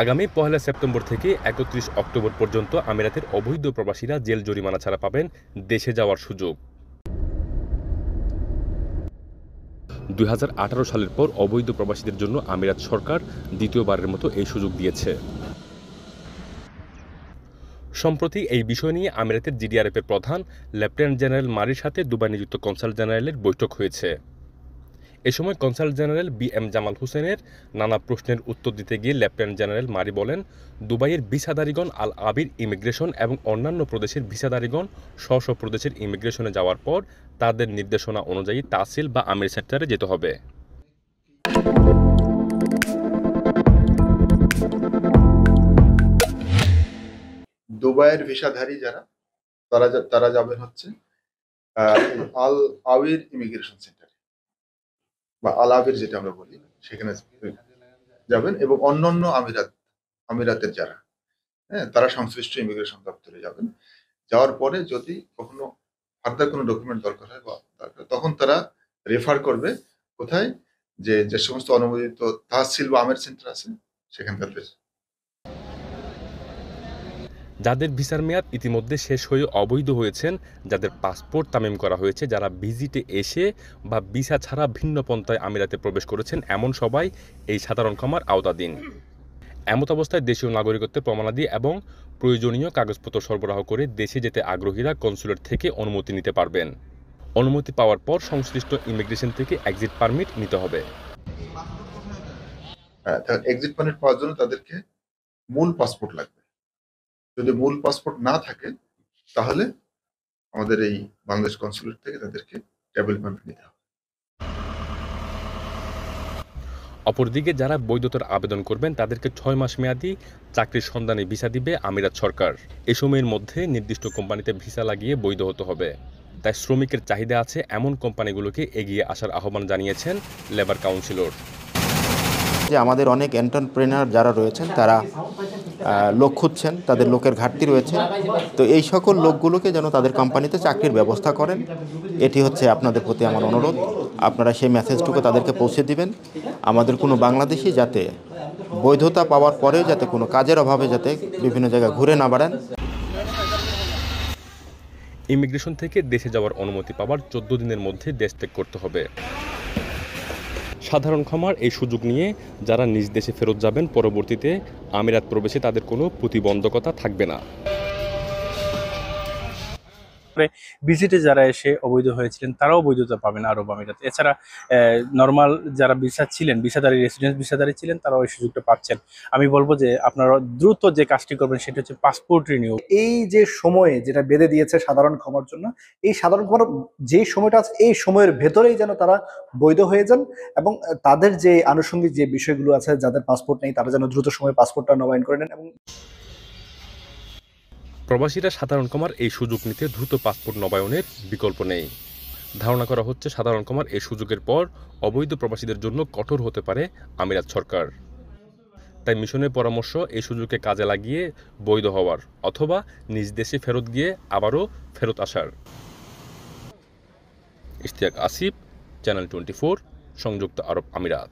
আগামী ১ সেপ্টেম্বর থেকে ৩১ অক্টোবর পর্যন্ত আমিরাতের অবৈধ প্রবাসীরা জেল জরিমানা ছাড়া পাবেন দেশে যাওয়ার সুযোগ। ২০১৮ সালের পর অবৈধ প্রবাসীদের জন্য আমিরাত সরকার দ্বিতীয়বারের মতো এই সুযোগ দিয়েছে। সম্প্রতি এই বিষয় নিয়ে আমিরাতের জিডিআরএফের প্রধান লেফটেন্যান্ট জেনারেল মারির সাথে দুবাই নিযুক্ত কনসাল জেনারেলের বৈঠক হয়েছে। এ সময় কনসাল জেনারেল বি.এম. জামাল হোসেনের নানা প্রশ্নের উত্তর দিতে গিয়ে লেফটেন্যান্ট জেনারেল মারি বলেন, দুবাইয়ের ভিসাধারীগণ আল আবির ইমিগ্রেশন এবং অন্যান্য প্রদেশের ভিসাধারীগণ স্ব স্ব প্রদেশের ইমিগ্রেশনে যাওয়ার পর তাদের নির্দেশনা অনুযায়ী তাহসিল বা আমির সেক্টরে যেতে হবে। দুবাইয়ের ভিসাধারী যারা তারা যাবেন হচ্ছে আল আবির ইমিগ্রেশন সেন্টারে বা আল আবির যেটা আমরা বলি সেখানে যাবেন, এবং অন্যান্য আমিরাতের যারা তারা সংশ্লিষ্ট ইমিগ্রেশন দপ্তরে যাবেন। যাওয়ার পরে যদি কখনো ফার্দার কোনো ডকুমেন্ট দরকার হয় বা তখন তারা রেফার করবে কোথায়, যে সমস্ত অনুমোদিত তাহসিল বা আমির সেন্টার আছে সেখানকার। যাদের ভিসার মেয়াদ ইতিমধ্যে শেষ হয়ে অবৈধ হয়েছেন, যাদের পাসপোর্ট তামিম করা হয়েছে, যারা ভিজিটে এসে বা ভিসা ছাড়া ভিন্ন পন্থায় আমিরাতে প্রবেশ করেছেন, এমন সবাই এই সাধারণ ক্ষমার আওতাধীন। এমত অবস্থায় দেশীয় নাগরিকত্বের প্রমাণাদি এবং প্রয়োজনীয় কাগজপত্র সরবরাহ করে দেশে যেতে আগ্রহীরা কনসুলেট থেকে অনুমতি নিতে পারবেন। অনুমতি পাওয়ার পর সংশ্লিষ্ট ইমিগ্রেশন থেকে এক্সিট পারমিট নিতে হবে। এক্সিট পারমিট পাওয়ার জন্য তাদেরকে মূল পাসপোর্ট লাগবে। যদি মূল পাসপোর্ট না থাকে তাহলে আমাদের এই বাংলাদেশ কনসুলেট থেকে তাদেরকে ট্রাভেল পারমিট নিতে হবে। অপরদিকে যারা বৈধতার আবেদন করবেন তাদেরকে ৬ মাস মেয়াদী চাকরির সন্ধানে ভিসা দিবে আমিরাত সরকার। এ সময়ের মধ্যে নির্দিষ্ট কোম্পানিতে ভিসা লাগিয়ে বৈধ হতে হবে। তাই শ্রমিকের চাহিদা আছে এমন কোম্পানিগুলোকে এগিয়ে আসার আহ্বান জানিয়েছেন লেবার কাউন্সিলর। যে আমাদের অনেক এন্টারপ্রেনার যারা রয়েছেন তারা লোক খুঁজছেন, তাদের লোকের ঘাটতি রয়েছে, তো এই সকল লোকগুলোকে যেন তাদের কোম্পানিতে চাকরির ব্যবস্থা করেন, এটি হচ্ছে আপনাদের প্রতি আমার অনুরোধ। আপনারা সেই মেসেজটুকু তাদেরকে পৌঁছে দিবেন। আমাদের কোনো বাংলাদেশি যাতে বৈধতা পাওয়ার পরেও যাতে কোনো কাজের অভাবে যাতে বিভিন্ন জায়গায় ঘুরে না বেড়ান। ইমিগ্রেশন থেকে দেশে যাওয়ার অনুমতি পাওয়ার ১৪ দিনের মধ্যে দেশ ত্যাগ করতে হবে। সাধারণ ক্ষমার এই সুযোগ নিয়ে যারা নিজ দেশে ফেরত যাবেন, পরবর্তীতে আমিরাত প্রবেশে তাদের কোনো প্রতিবন্ধকতা থাকবে না। ভিজিটে যারা এসে অবৈধ হয়েছিলেন তারাও বৈধতা পাবেন আরব আমিরাতে। এছাড়া নর্মাল যারা ভিসাধারী রেসিডেন্স ভিসাধারী ছিলেন তারাও এই সুযোগটা পাচ্ছেন। আমি বলবো যে আপনারা দ্রুত যে কাজটি করবেন সেটা হচ্ছে পাসপোর্ট রিনিউ। এই যে সময়ে যেটা বেঁধে দিয়েছে সাধারণ ক্ষমার জন্য, এই সাধারণ ক্ষমার যে সময়টা আছে এই সময়ের ভেতরেই যেন তারা বৈধ হয়ে যান, এবং তাদের যে আনুষঙ্গিক যে বিষয়গুলো আছে, যাদের পাসপোর্ট নেই তারা যেন দ্রুত সময়ে পাসপোর্টটা নবায়ন করে নেন। এবং প্রবাসীরা সাধারণ ক্ষমার এই সুযোগ নিতে দ্রুত পাসপোর্ট নবায়নের বিকল্প নেই। ধারণা করা হচ্ছে সাধারণ ক্ষমার এই সুযোগের পর অবৈধ প্রবাসীদের জন্য কঠোর হতে পারে আমিরাত সরকার। তাই মিশনের পরামর্শ এই সুযোগকে কাজে লাগিয়ে বৈধ হওয়ার অথবা নিজ দেশে ফেরত গিয়ে আবারও ফেরত আসার। ইশতিয়াক আসিফ, চ্যানেল 24, সংযুক্ত আরব আমিরাত।